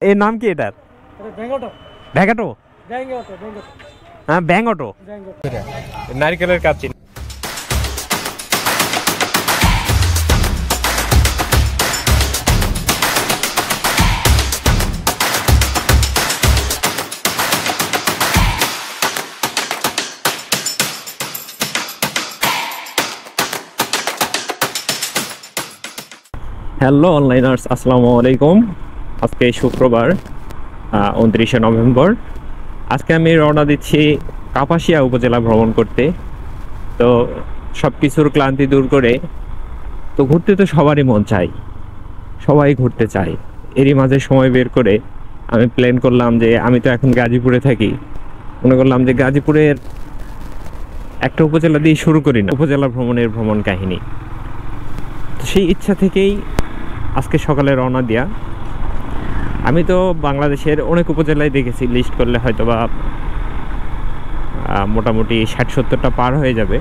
এর নাম কি এটার? ভ্যাগাটো। হ্যাঁ, ব্যাঙ্গটো। নারকেলের কাচ্চি। হ্যালো অনলাইনার্স, আসসালামু আলাইকুম। আজকে শুক্রবার 29শে নভেম্বর। আজকে আমি রওনা দিচ্ছি কাপাসিয়া উপজেলা ভ্রমণ করতে। তো সব কিছুর ক্লান্তি দূর করে তো ঘুরতে তো সবারই মন চায়, সবাই ঘুরতে চায়। এরই মাঝে সময় বের করে আমি প্ল্যান করলাম যে আমি তো এখন গাজীপুরে থাকি, মনে করলাম যে গাজীপুরের একটা উপজেলা দিয়ে শুরু করি না উপজেলা ভ্রমণ কাহিনী। তো সেই ইচ্ছা থেকেই আজকে সকালে রওনা দিয়া। আমি তো বাংলাদেশের অনেক উপজেলায় দেখেছি, লিস্ট করলে হয়তো বা মোটামুটি 60-70টা পার হয়ে যাবে।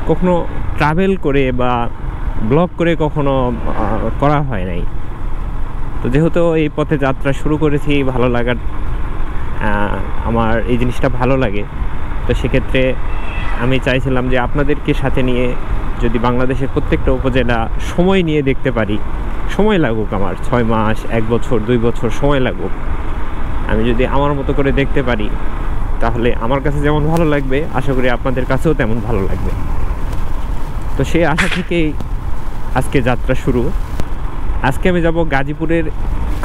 কখনো ট্রাভেল করে বা ব্লগ করে কখনো করা হয় নাই। তো যেহেতু এই পথে যাত্রা শুরু করেছি, ভালো লাগার আমার এই জিনিসটা ভালো লাগে, তো সেক্ষেত্রে আমি চাইছিলাম যে আপনাদেরকে সাথে নিয়ে যদি বাংলাদেশের প্রত্যেকটা উপজেলা সময় নিয়ে দেখতে পারি, সময় লাগুক আমার 6 মাস, 1 বছর, 2 বছর সময় লাগুক, আমি যদি আমার মতো করে দেখতে পারি তাহলে আমার কাছে যেমন ভালো লাগবে আশা করি আপনাদের কাছেও তেমন ভালো লাগবে। তো সেই আশা থেকেই আজকে যাত্রা শুরু। আজকে আমি যাব গাজীপুরের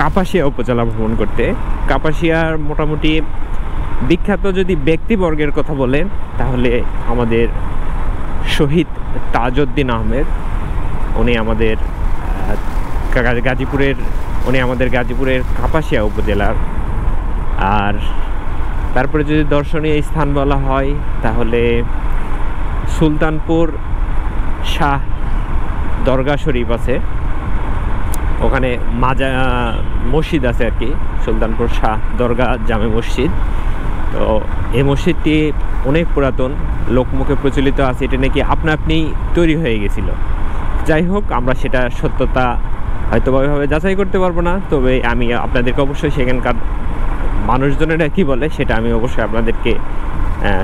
কাপাসিয়া উপজেলা ভ্রমণ করতে। কাপাসিয়ার মোটামুটি বিখ্যাত যদি ব্যক্তিবর্গের কথা বলেন তাহলে আমাদের শহীদ তাজউদ্দিন আহমেদ, উনি আমাদের গাজীপুরের কাপাসিয়া উপজেলার। আর তারপরে যদি দর্শনীয় স্থান বলা হয় তাহলে সুলতানপুর শাহ দরগা শরীফ আছে, ওখানে মসজিদ আছে আর কি, সুলতানপুর শাহ দরগা জামে মসজিদ। তো এই মসজিদটি অনেক পুরাতন, লোকমুখে প্রচলিত আছে এটা নাকি আপনা আপনি তৈরি হয়ে গেছিল। যাই হোক, আমরা সেটা সত্যতা হয়তো ওইভাবে যাচাই করতে পারবো না, তবে আমি আপনাদেরকে অবশ্যই সেখানকার মানুষজনেরা কী বলে সেটা আমি অবশ্যই আপনাদেরকে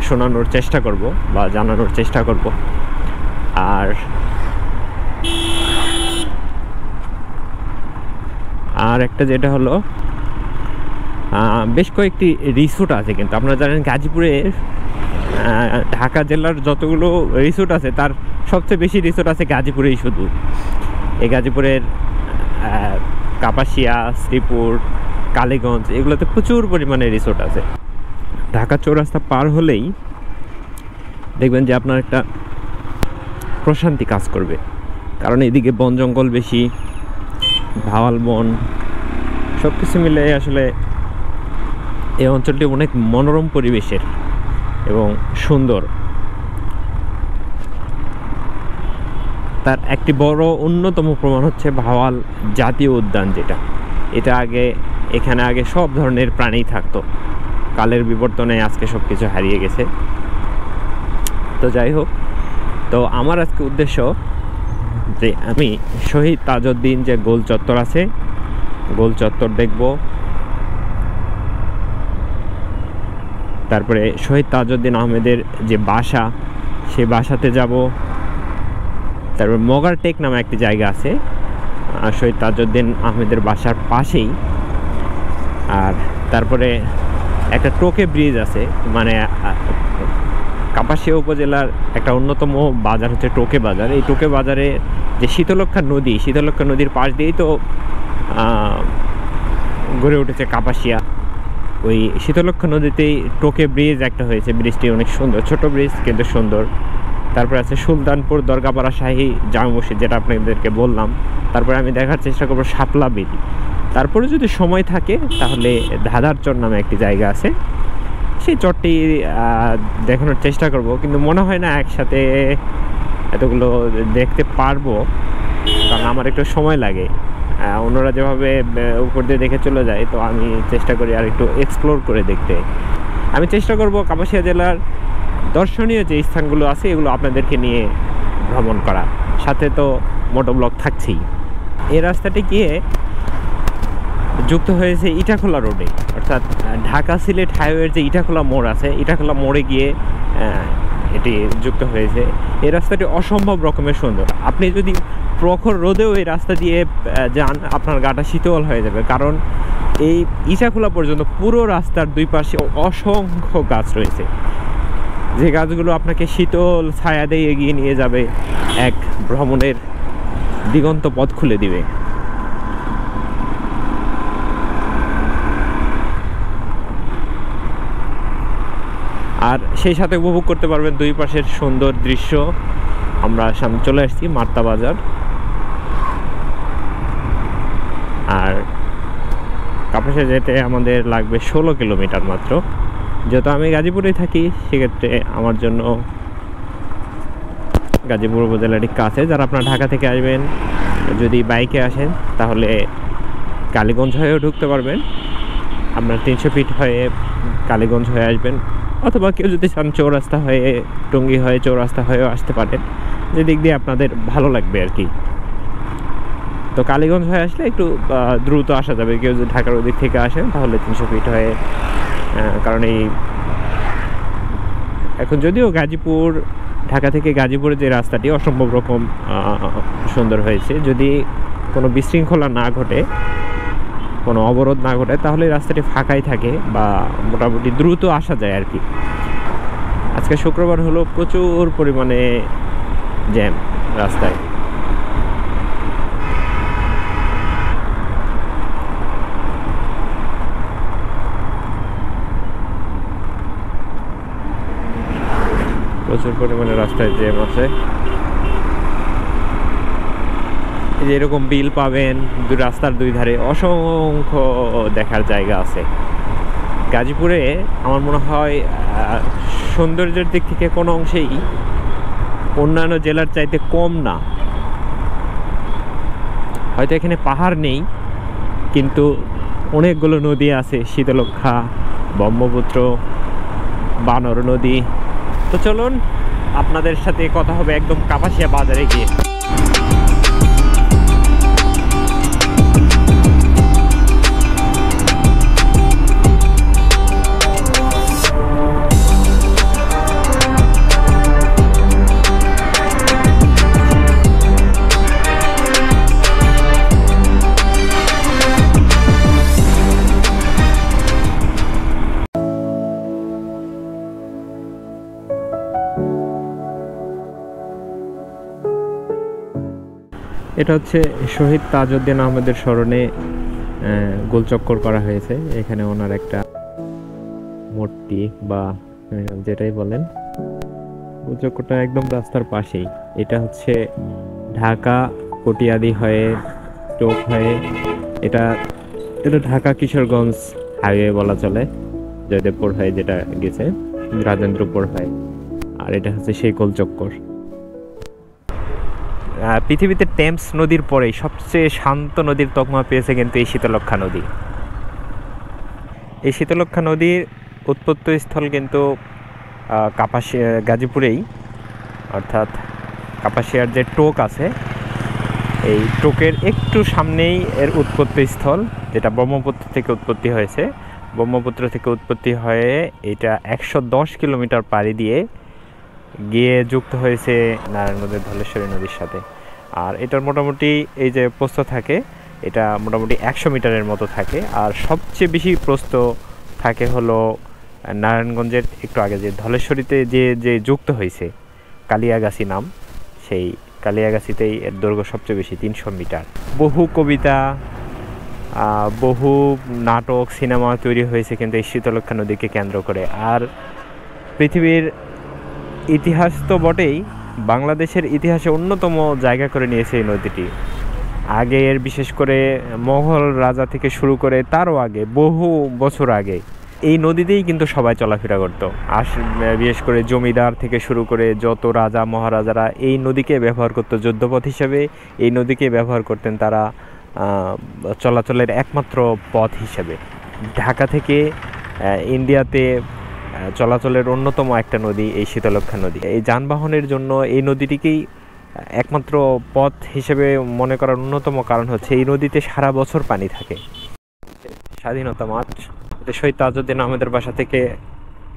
শোনানোর চেষ্টা করব বা জানানোর চেষ্টা করব। আর একটা যেটা হলো, বেশ কয়েকটি রিসোর্ট আছে, কিন্তু আপনারা জানেন গাজীপুরে ঢাকা জেলার যতগুলো রিসোর্ট আছে তার সবচেয়ে বেশি রিসোর্ট আছে গাজীপুরেই। শুধু এই গাজীপুরের কাপাসিয়া, শ্রীপুর, কালীগঞ্জ এগুলোতে প্রচুর পরিমাণে রিসোর্ট আছে। ঢাকা চৌরাস্তা পার হলেই দেখবেন যে আপনার একটা প্রশান্তি কাজ করবে, কারণ এদিকে বন জঙ্গল বেশি, ভাওয়াল বন, সব কিছু মিলে আসলে এই অঞ্চলটি অনেক মনোরম পরিবেশের এবং সুন্দর। তার একটি বড় অন্যতম প্রমাণ হচ্ছে ভাওয়াল জাতীয় উদ্যান, এটা এখানে আগে সব ধরনের প্রাণী থাকতো, কালের বিবর্তনে আজকে সব কিছু হারিয়ে গেছে। তো যাই হোক, তো আমার আজকে উদ্দেশ্য যে আমি শহীদ তাজউদ্দিন যে গোল চত্বর আছে, গোল চত্বর দেখব, তারপরে শহীদ তাজউদ্দিন আহমেদের যে বাসা সেই বাসাতে যাব, তারপর মগারটেক নামে একটি জায়গা আছে শহীদ তাজউদ্দিন আহমেদের বাসার পাশেই। আর তারপরে একটা টোকে ব্রিজ আছে, মানে কাপাসিয়া উপজেলার একটা অন্যতম বাজার হচ্ছে টোকে বাজার। এই টোকে বাজারে যে শীতলক্ষা নদীর পাশ দিয়েই তো গড়ে উঠেছে কাপাসিয়া। ওই শীতলক্ষা নদীতেই টোকে ব্রিজ একটা হয়েছে, ব্রিজটি অনেক সুন্দর, ছোট ব্রিজ কিন্তু সুন্দর। তারপরে আছে সুলতানপুর দরগাপাড়া শাহী জামে মসজিদ, যেটা আপনাদেরকে বললাম। তারপরে আমি দেখার চেষ্টা করবো শাপলা বিল। তারপরে যদি সময় থাকে তাহলে ধাঁধার চর নামে একটি জায়গা আছে, সেই চরটি দেখানোর চেষ্টা করব, কিন্তু মনে হয় না একসাথে এতগুলো দেখতে পারবো, কারণ আমার একটু সময় লাগে। অন্যরা যেভাবে উপর দিয়ে দেখে চলে যায়, তো আমি চেষ্টা করি আর একটু এক্সপ্লোর করে দেখতে। আমি চেষ্টা করব কাপাসিয়া জেলার দর্শনীয় যে স্থানগুলো আছে এগুলো আপনাদেরকে নিয়ে ভ্রমণ করা, সাথে তো মোটো ব্লগ থাকছেই। এই রাস্তাটি গিয়ে যুক্ত হয়েছে ইটাখোলা রোডে, অর্থাৎ ঢাকা সিলেট হাইওয়ের যে ইটাখোলা মোড় আছে, ইটাখোলা মোড়ে গিয়ে এটি যুক্ত হয়েছে। এই রাস্তাটি অসম্ভব রকমের সুন্দর। আপনি যদি প্রখর রোদেও এই রাস্তা দিয়ে যান, আপনার গাটা শীতল হয়ে যাবে, কারণ এই ইটাখোলা পর্যন্ত পুরো রাস্তার দুই পাশে অসংখ্য গাছ রয়েছে, যে গাছগুলো আপনাকে শীতল ছায়া দিয়ে এগিয়ে নিয়ে যাবে, এক ভ্রমণের দিগন্ত পথ খুলে দিবে। আর সেই সাথে উপভোগ করতে পারবেন দুই পাশের সুন্দর দৃশ্য। আমরা সামনে চলে আসছি মার্তা বাজার, আর কাপাসিয়া যেতে আমাদের লাগবে 16 কিলোমিটার মাত্র। যেহেতু আমি গাজীপুরেই থাকি, সেক্ষেত্রে আমার জন্য গাজীপুর উপজেলাটি কাছে। যারা আপনারা ঢাকা থেকে আসবেন, যদি বাইকে আসেন তাহলে কালীগঞ্জ হয়েও ঢুকতে পারবেন। আপনার 300 ফিট হয়ে কালীগঞ্জ হয়ে আসবেন, অথবা কেউ যদি চান চৌরাস্তা হয়ে, টঙ্গী হয়ে চৌরাস্তা হয়েও আসতে পারেন, যে দিক দিয়ে আপনাদের ভালো লাগবে আর কি। তো কালীগঞ্জ হয়ে আসলে একটু দ্রুত আসা যাবে। কেউ যদি ঢাকার ওদিক থেকে আসেন তাহলে 300 ফিট হয়ে, কারণ এই এখন যদিও গাজীপুর, ঢাকা থেকে গাজীপুরের যে রাস্তাটি অসম্ভব রকম সুন্দর হয়েছে, যদি কোনো বিশৃঙ্খলা না ঘটে, কোনো অবরোধ না ঘটে, তাহলে রাস্তাটি ফাঁকাই থাকে বা মোটামুটি দ্রুত আসা যায় আর কি। আজকে শুক্রবার হলো, প্রচুর পরিমাণে জ্যাম রাস্তায়। প্রচুর পরিমাণে রাস্তায় জ্যাম আছে। যে এরকম বিল পাবেন রাস্তার দুই ধারে, অসংখ্য দেখার জায়গা আছে। গাজীপুরে আমার মনে হয় সৌন্দর্যের দিক থেকে কোনো অংশেই অন্যান্য জেলার চাইতে কম না। হয়তো এখানে পাহাড় নেই, কিন্তু অনেকগুলো নদী আছে, শীতলক্ষা, ব্রহ্মপুত্র, বানর নদী। তো চলুন আপনাদের সাথে কথা হবে একদম কাপাসিয়া বাজারে গিয়ে। এটা হচ্ছে শহীদ তাজউদ্দিন আহমেদের স্মরণে গোলচক্কর করা হয়েছে। এখানে ওনার একটা মূর্তি বা যেটাই বলেন, গোলচক্করটা একদম রাস্তার পাশেই। এটা হচ্ছে ঢাকা কটিয়াদি হয়ে, টোপ হয়ে, এটা ঢাকা কিশোরগঞ্জ হাইওয়ে বলা চলে, জয়দেবপুর হয়ে যেটা গেছে রাজেন্দ্রপুর হয়ে। আর এটা হচ্ছে সেই গোলচক্কর। পৃথিবীতে টেমস নদীর পরেই সবচেয়ে শান্ত নদীর তকমা পেয়েছে কিন্তু এই শীতলক্ষা নদী। এই শীতলক্ষা নদীর উৎপত্তিস্থল কিন্তু কাপাসিয়া, গাজীপুরেই, অর্থাৎ কাপাসিয়ার যে টোক আছে, এই টোকের একটু সামনেই এর উৎপত্তিস্থল, যেটা ব্রহ্মপুত্র থেকে উৎপত্তি হয়েছে। ব্রহ্মপুত্র থেকে উৎপত্তি হয়ে এটা 110 কিলোমিটার পাড়ি দিয়ে গিয়ে যুক্ত হয়েছে নারায়ণগঞ্জের ধলেশ্বরী নদীর সাথে। আর এটার মোটামুটি এই যে প্রস্থ থাকে, এটা মোটামুটি 100 মিটারের মতো থাকে। আর সবচেয়ে বেশি প্রস্থ থাকে হলো নারায়ণগঞ্জের একটু আগে যে ধলেশ্বরীতে যে যুক্ত হয়েছে, কালিয়াগাছি নাম, সেই কালিয়াগাছিতেই এর দৈর্ঘ্য সবচেয়ে বেশি, 300 মিটার। বহু কবিতা, বহু নাটক, সিনেমা তৈরি হয়েছে কিন্তু এই শীতলক্ষা নদীকে কেন্দ্র করে। আর পৃথিবীর ইতিহাস তো বটেই, বাংলাদেশের ইতিহাসে অন্যতম জায়গা করে নিয়েছে এই নদীটি। আগের বিশেষ করে মোগল রাজা থেকে শুরু করে তারও আগে, বহু বছর আগে এই নদীতেই কিন্তু সবাই চলাফেরা করতো। আর বিশেষ করে জমিদার থেকে শুরু করে যত রাজা মহারাজারা এই নদীকে ব্যবহার করতো যুদ্ধপথ হিসেবে। এই নদীকে ব্যবহার করতেন তারা চলাচলের একমাত্র পথ হিসেবে। ঢাকা থেকে ইন্ডিয়াতে চলাচলের অন্যতম একটা নদী এই শীতলক্ষা নদী। এই যানবাহনের জন্য এই নদীটিকেই একমাত্র পথ হিসেবে মনে করার অন্যতম কারণ হচ্ছে এই নদীতে সারা বছর পানি থাকে। স্বাধীনতা মাঠ। এটা শহীদ তাজউদ্দিন আহমেদের বাসা থেকে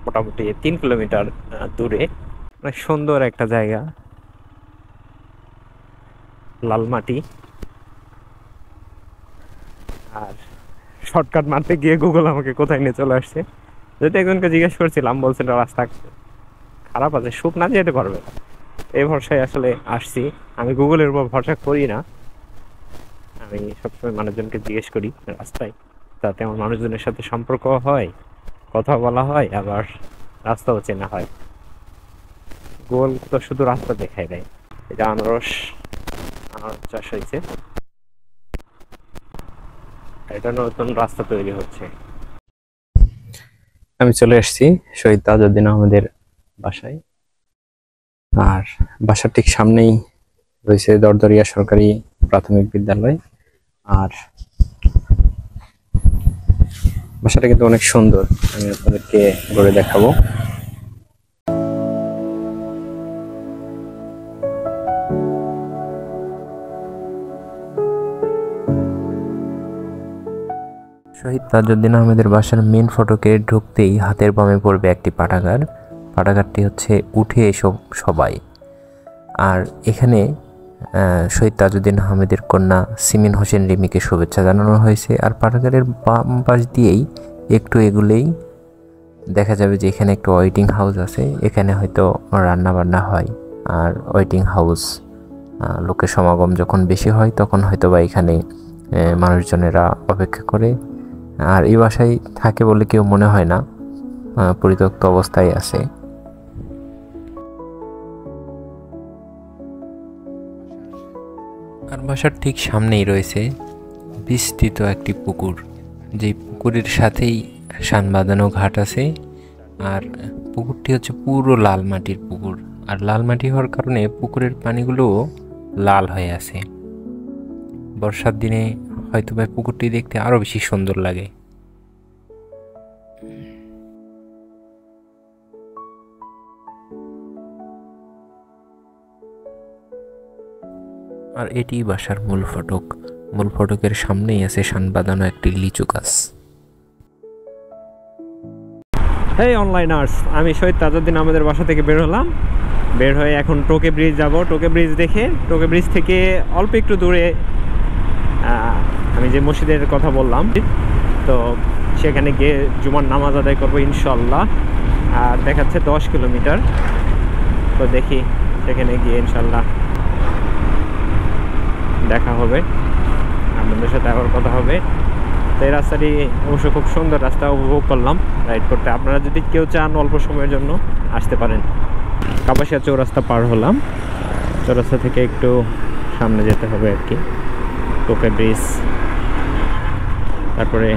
মোটামুটি 3 কিলোমিটার দূরে। অনেক সুন্দর একটা জায়গা, লাল মাটি। আর শর্টকাট মারতে গিয়ে গুগল আমাকে কোথায় নিয়ে চলে আসছে। যদি একজনকে জিজ্ঞেস করছিলাম, বলছেন রাস্তা খারাপ আছে, সুপ না যেতে পারবে। এই ভরসায় আসলে আসছি। আমি গুগলের উপর ভরসা করি না, আমি সবসময় মানুষজনকে জিজ্ঞেস করি রাস্তায়, তাতে আমার মানুষজনের সাথে সম্পর্ক হয়, কথা বলা হয়, আবার রাস্তাও চেনা হয়। গুগল তো শুধু রাস্তা দেখায় দেয়। এটা আনারস চাষ হয়েছে, এটা নতুন রাস্তা তৈরি হচ্ছে। আমি চলে এসেছি শহীদ তাজউদ্দিন আহমেদের বাসায়। আর বাসার ঠিক সামনেই রয়েছে দরদরিয়া সরকারি প্রাথমিক বিদ্যালয়। আর বাসাটা কিন্তু অনেক সুন্দর, আমি আপনাদেরকে ঘুরে দেখাবো। শহীদ তাজউদ্দিন আহমেদের বাসার মেন ফটকে ঢুকতেই হাতের বামে পড়বে একটি পাঠাগার। পাঠাগারটি হচ্ছে উঠে এসব সবাই। আর এখানে শহীদ তাজউদ্দিন আহমেদের কন্যা সিমিন হোসেন রিমিকে শুভেচ্ছা জানানো হয়েছে। আর পাঠাগারের বাম পাশ দিয়েই একটু এগুলেই দেখা যাবে যে এখানে একটা ওয়েটিং হাউস আছে, এখানে হয়তো রান্না বান্না হয়। আর ওয়েটিং হাউস, লোকের সমাগম যখন বেশি হয় তখন হয়তো বা এখানে মানুষজনেরা অপেক্ষা করে। আর এই বাসায় থাকে বলে কেউ মনে হয় না, পরিত্যক্ত অবস্থায় আছে। আর বাসার ঠিক সামনেই রয়েছে বিস্তৃত একটি পুকুর, যেই পুকুরের সাথেই শান বাঁধানো ঘাট আছে। আর পুকুরটি হচ্ছে পুরো লাল মাটির পুকুর। আর লাল মাটি হওয়ার কারণে পুকুরের পানিগুলো লাল হয়ে আছে। বর্ষার দিনে হয়তো বা পুকুরটি দেখতে আরো বেশি সুন্দর লাগে। আর এটি বাসার মূল ফটক। মূল ফটকের সামনেই আছে শান বাঁধানো একটি লিচু গাছ। হেই অনলাইনার্স, আমি শহীদ তাজউদ্দিন আহমেদের বাসা থেকে বের হলাম। বের হয়ে এখন টোকে ব্রিজ যাব। টোকে ব্রিজ দেখে, টোকে ব্রিজ থেকে অল্প একটু দূরে আমি যে মসজিদের কথা বললাম, তো সেখানে গিয়ে জুমার নামাজ আদায় করবো ইনশাল্লাহ। আর দেখাচ্ছে 10 কিলোমিটার। তো দেখি সেখানে গিয়ে ইনশাল্লাহ দেখা হবে, আপনাদের সাথে আবার কথা হবে। তো এই রাস্তাটি অবশ্য খুব সুন্দর রাস্তা, উপভোগ করলাম রাইড করতে। আপনারা যদি কেউ চান অল্প সময়ের জন্য আসতে পারেন। কাপাসিয়া চৌরাস্তা পার হলাম, চৌরাস্তা থেকে একটু সামনে যেতে হবে আর কি। টোকে ব্রিজ, তারপরে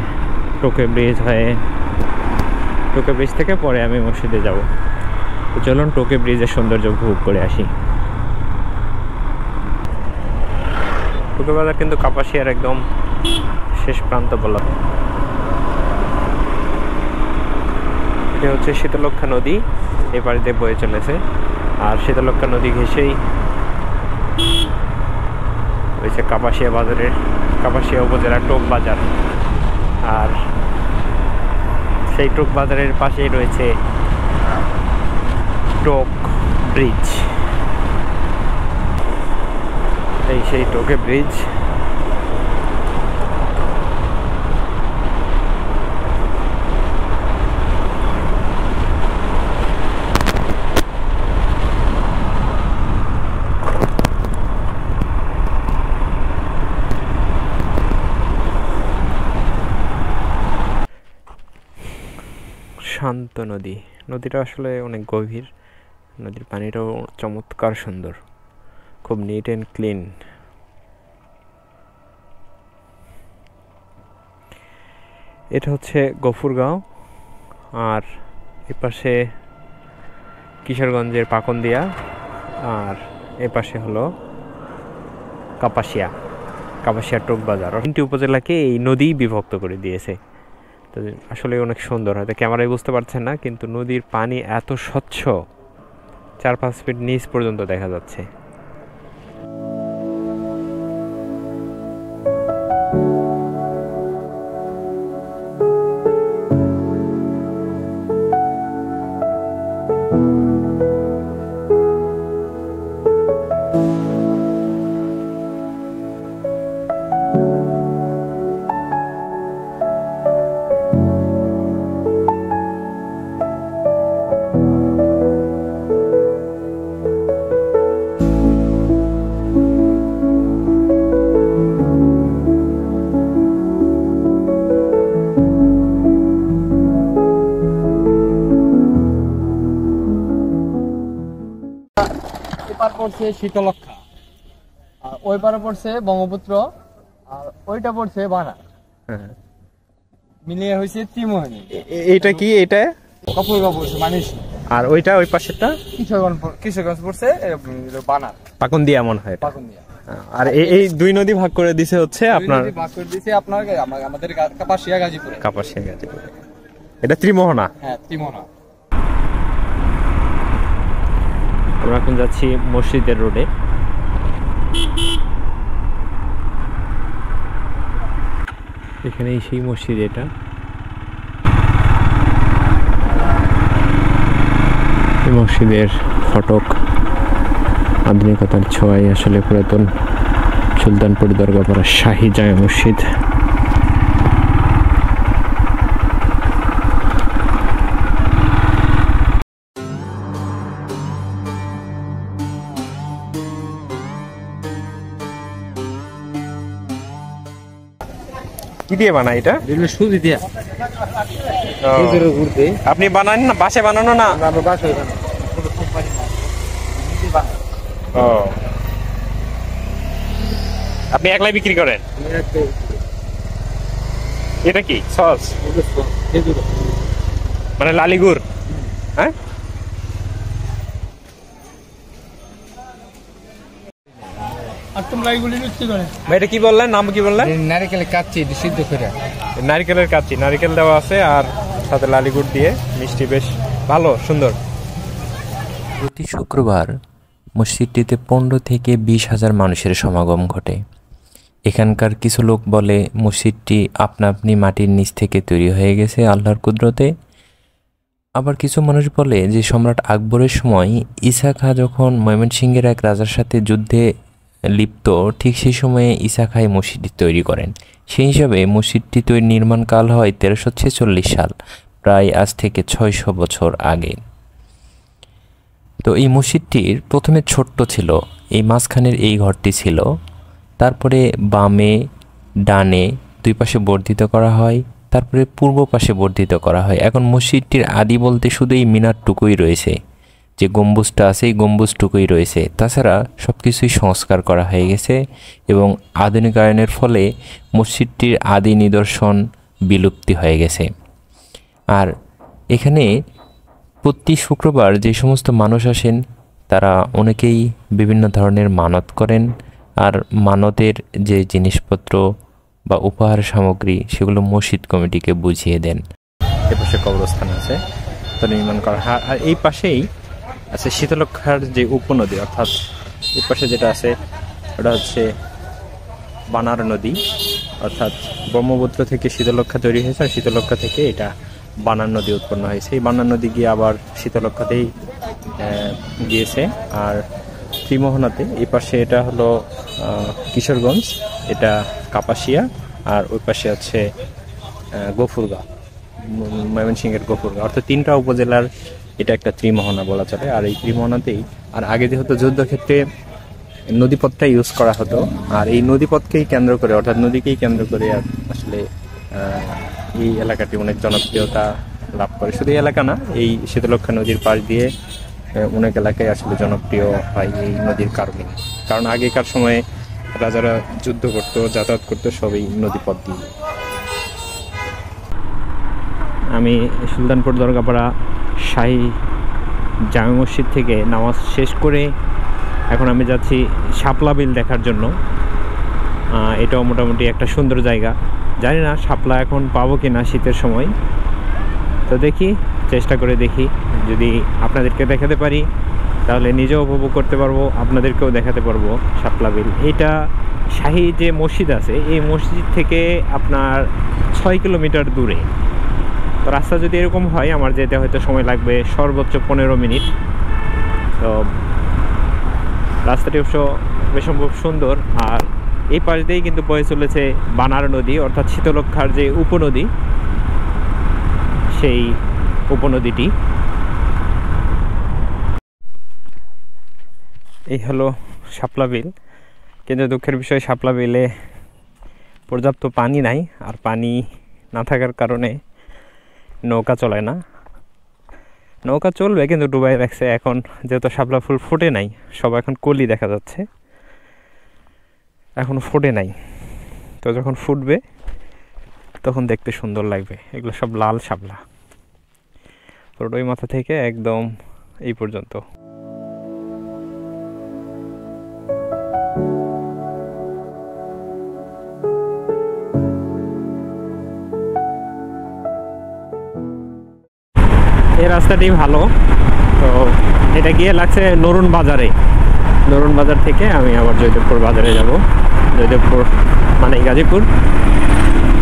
টোকে ব্রিজ হয়ে টোকে ব্রিজ থেকে পরে আমি মসজিদে যাব। তো চলুন টোকে ব্রিজের সৌন্দর্য উপভোগ করে আসি। টোকে বাজার কিন্তু কাপাসিয়ার একদম শেষ প্রান্ত বলা। এটা হচ্ছে শীতলক্ষা নদী, এই পাড়িতে বয়ে চলেছে। আর শীতলক্ষা নদী ঘেঁষেই রয়েছে কাপাসিয়া বাজারের, কাপাসিয়া উপজেলার টোক বাজার। আর সেই টোক বাজারের পাশেই রয়েছে টোক ব্রিজ। এই সেই টোকে ব্রিজ। শান্ত নদী, নদীটা আসলে অনেক গভীর, নদীর পানিটাও চমৎকার সুন্দর, খুব নিট অ্যান্ড ক্লিন। এটা হচ্ছে গফুরগাঁও, আর এপাশে কিশোরগঞ্জের পাকন্দিয়া, আর এপাশে হলো কাপাসিয়া, কাপাসিয়া টোক বাজার। 3টি উপজেলাকে এই নদী বিভক্ত করে দিয়েছে। তো আসলে অনেক সুন্দর, হয়তো ক্যামেরায় বুঝতে পারছেন না, কিন্তু নদীর পানি এত স্বচ্ছ, 4-5 ফিট নিচ পর্যন্ত দেখা যাচ্ছে। এপার পড়ছে শীতলক্ষা, আর ওই পারে পড়ছে ব্রহ্মপুত্র, আর ওইটা পড়ছে বানা, মিলিয়ে হয়েছে ত্রিমোহিনী। এইটা কি? এটা কপুরগাঁও পড়ছে মানিস, আর ওইটা ওই পাশেরটা কিশোরগঞ্জ পড়ছে বানা, পাকুন্দিয়া মনে হয়। পাকুন্দিয়া। আর এই দুই নদী ভাগ করে দিছে হচ্ছে আপনার, ভাগ করে দিছে আপনার আমাদের কাপাসিয়া গাজীপুরে। কাপাসিয়া গাজীপুরে। এটা ত্রিমোহনা। হ্যাঁ, ত্রিমোহনা। আমরা এখন যাচ্ছি মসজিদের রোডে। এখানেই সেই মসজিদ, এটা মসজিদের ফটক আধুনিকতার ছোঁয়ায় আসলে পুরাতন সুলতানপুর দরগাপাড়া শাহী জামে মসজিদ। কি দিয়ে বানায় এটা? সুজি দিয়া আপনি বানান না, বাসে বানানো না? ও, আপনি একলাই বিক্রি করেন? এটা কি সস? মানে লালিগুড়? হ্যাঁ, এটা কি বললেন, নাম কি বললেন? নারিকেলের কাচ্চি সিদ্ধ করে। নারিকেলের কাচ্চি, নারিকেল দেওয়া আছে আর সাথে লালিগুড় দিয়ে মিষ্টি, বেশ ভালো সুন্দর। প্রতি শুক্রবার মসজিদটিতে 15 থেকে 20,000 মানুষের সমাগম ঘটে। এখানকার কিছু লোক বলে মসজিদটি আপনা আপনি মাটির নিচ থেকে তৈরি হয়ে গেছে আল্লাহর কুদরতে। আবার কিছু মানুষ বলে যে সম্রাট আকবরের সময় ঈসা খাঁ যখন ময়মনসিংহের এক রাজার সাথে যুদ্ধে লিপ্ত, ঠিক সেই সময়ে ঈসা খাঁ মসজিদটি তৈরি করেন। সেই হিসাবে মসজিদটি নির্মাণকাল হয় 1346 সাল, প্রায় আজ থেকে 600 বছর আগে। তো এই মসজিদটির প্রথমে ছোট্ট ছিল, এই মাঝখানের এই ঘরটি ছিল, তারপরে বামে ডানে দুই পাশে বর্ধিত করা হয়, তারপরে পূর্ব পাশে বর্ধিত করা হয়। এখন মসজিদটির আদি বলতে শুধু এই মিনারটুকুই রয়েছে, যে গম্বুজটা আছে এই গম্বুজটুকুই রয়েছে, তাছাড়া সব কিছুই সংস্কার করা হয়ে গেছে এবং আধুনিকায়নের ফলে মসজিদটির আদি নিদর্শন বিলুপ্তি হয়ে গেছে। আর এখানে প্রতি শুক্রবার যে সমস্ত মানুষ আসেন তারা অনেকেই বিভিন্ন ধরনের মানত করেন, আর মানতের যে জিনিসপত্র বা উপহার সামগ্রী সেগুলো মসজিদ কমিটিকে বুঝিয়ে দেন। এপাশে কবরস্থান আছে তো নির্মাণ করা, আর এই পাশেই আছে শীতলক্ষার যে উপনদী, অর্থাৎ এই পাশে যেটা আছে ওটা হচ্ছে বানার নদী, অর্থাৎ ব্রহ্মপুত্র থেকে শীতলক্ষা তৈরি হয়েছে, আর শীতলক্ষা থেকে এটা বানার নদী উৎপন্ন হয়েছে। এই বানার নদী গিয়ে আবার শীতলক্ষাতেই গিয়েছে। আর ত্রিমোহনাতে এই পাশে এটা হলো কিশোরগঞ্জ, এটা কাপাসিয়া, আর ওই পাশে আছে গফুরগাঁও, ময়মনসিংহের গফুরগাঁও, অর্থাৎ 3টা উপজেলার এটা একটা ত্রিমোহনা বলা চলে। আর এই ত্রিমোহনাতেই, আর আগে যেহেতু যুদ্ধক্ষেত্রে নদীপথটা ইউজ করা হতো, আর এই নদীপথকেই কেন্দ্র করে, অর্থাৎ নদীকেই কেন্দ্র করে আসলে এই এলাকাটি অনেক জনপ্রিয়তা লাভ করে। শুধু এই এলাকা না, এই শীতলক্ষা নদীর পাশ দিয়ে অনেক এলাকায় আসলে জনপ্রিয় হয় এই নদীর কারণে। কারণ আগেকার সময়ে রাজারা যুদ্ধ করতো, যাতায়াত করতো সবই নদীপথ দিয়ে। আমি সুলতানপুর দরগাপাড়া শাহী জামে মসজিদ থেকে নামাজ শেষ করে এখন আমি যাচ্ছি শাপলা বিল দেখার জন্য। এটাও মোটামুটি একটা সুন্দর জায়গা। জানি না শাপলা এখন পাবো কি না শীতের সময়, তো দেখি, চেষ্টা করে দেখি, যদি আপনাদেরকে দেখাতে পারি তাহলে নিজেও উপভোগ করতে পারবো, আপনাদেরকেও দেখাতে পারবো শাপলা বিল। এটা শাহী যে মসজিদ আছে এই মসজিদ থেকে আপনার 6 কিলোমিটার দূরে। তো রাস্তা যদি এরকম হয় আমার যেতে হয়তো সময় লাগবে সর্বোচ্চ 15 মিনিট। তো রাস্তাটি অবশ্য বেসম্ভব সুন্দর। আর এই পাশ দিয়েই কিন্তু বয়ে চলেছে বানার নদী, অর্থাৎ শীতলক্ষার যে উপনদী, সেই উপনদীটি। এই হলো শাপলা বিল, কিন্তু দুঃখের বিষয় শাপলা বিলে পর্যাপ্ত পানি নাই, আর পানি না থাকার কারণে নৌকা চলে না। নৌকা চলবে কিন্তু ডুবাই রাখছে এখন, যেহেতু শাপলা ফুল ফোটে নাই, সব এখন কলি দেখা যাচ্ছে, এখন ফোটে নাই। তো যখন ফুটবে তখন দেখতে সুন্দর লাগবে। এগুলো সব লাল শাপলা, পুরোটাই মাথা থেকে একদম এই পর্যন্ত। এই রাস্তাটি ভালো। তো এটা গিয়ে লাগছে নরুন বাজারে, নরুন বাজার থেকে আমি আবার জয়দেবপুর বাজারে যাব। জয়দেবপুর মানে গাজীপুর।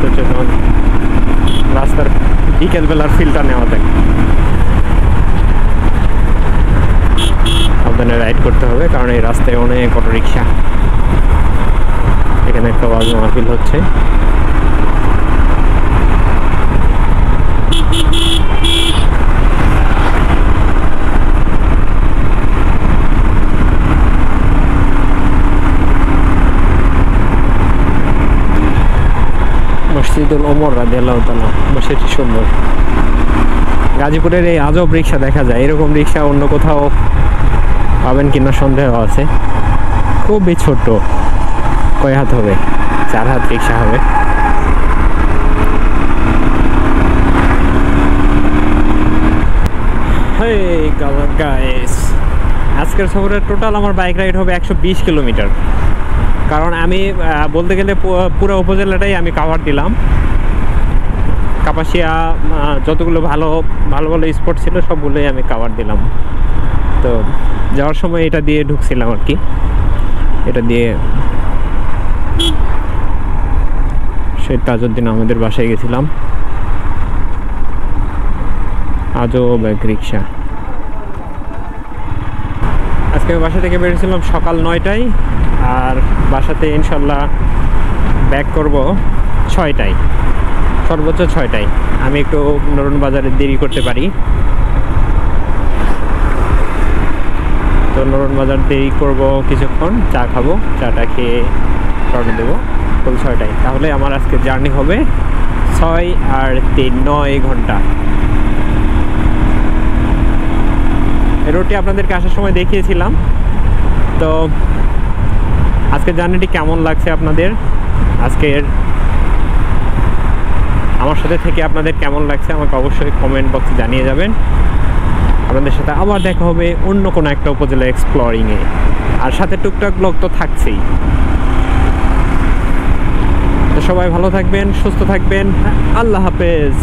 তো চলুন রাস্তার বিকেলবেলার ফিলটা নেওয়া যায়। সাবধানে রাইড করতে হবে, কারণ এই রাস্তায় অনেক অটো রিক্সা। এখানে একটা ওয়াজ মাহফিল হচ্ছে। মসজিদুল ওমর রাদিয়াল্লাহু তাআলা, মসজিদটি সুন্দর। গাজীপুরের এই আজব রিক্সা দেখা যায়, এরকম রিক্সা অন্য কোথাও পাবেন কিনা সন্দেহ আছে। খুবই ছোট, কয় হাত হবে, 4 হাত রিক্সা হবে। আজকের সফরের টোটাল আমার বাইক রাইড হবে 120 কিলোমিটার। কারণ আমি বলতে গেলে পুরো উপজেলাটাই আমি কাভার দিলাম। কাপাসিয়া যতগুলো ভালো ভালো ভালো স্পট ছিল সবগুলোই আমি কাভার দিলাম। তো যাওয়ার সময় এটা দিয়ে ঢুকছিলাম আর কি, এটা দিয়ে সেই তাজউদ্দিন আমাদের বাসায় গেছিলাম। আজও ব্যাগ রিক্সা। আজকে বাসা থেকে বেরিয়েছিলাম সকাল 9টায়, আর বাসাতে ইনশাল্লাহ ব্যাক করব 6টায়, সর্বোচ্চ 6টায়। আমি একটু নরুন বাজারে দেরি করতে পারি, তো নরুন বাজার দেরি করব কিছুক্ষণ, চা খাবো, চাটা খেয়ে রওনা দেবো ফুল 6টায়। তাহলে আমার আজকে জার্নি হবে 6 আর 3 9 ঘন্টা। এই রোডটি আপনাদেরকে আসার সময় দেখিয়েছিলাম। তো আজকের জার্নিটি কেমন লাগছে আপনাদের, আজকের আমার সাথে থেকে আপনাদের কেমন লাগছে আমাকে অবশ্যই কমেন্ট বক্সে জানিয়ে যাবেন। আপনাদের সাথে আবার দেখা হবে অন্য কোনো একটা উপজেলা এক্সপ্লোরিংয়ে, আর সাথে টুকটাক ব্লগ তো থাকছেই। তো সবাই ভালো থাকবেন, সুস্থ থাকবেন, আল্লাহ হাফেজ।